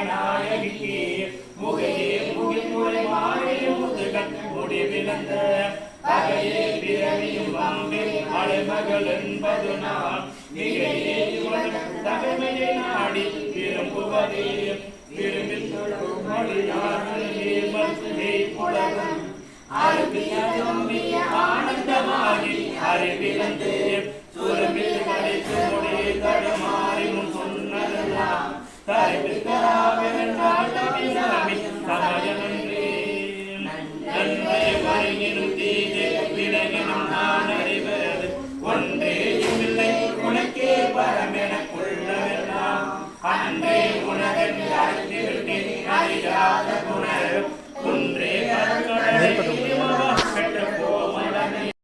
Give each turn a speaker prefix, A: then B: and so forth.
A: நாயகிக்கு முகையே முகில்முறை மாறிய முதுகன் முடிவிழந்த அகையே பிறவியும் வம்பில் அலைமகள் என்பது நான் மிகையே இவன் தகமையை நாடி விரும்புவதே விரும்பில் தொழும் மொழியானே மற்றே புலகம் ஆனந்தமாகி அறிவிழந்து சுரம்பில் கடைத்து முடி தடுமாறி முன் சொன்னதெல்லாம் தரிப்பில்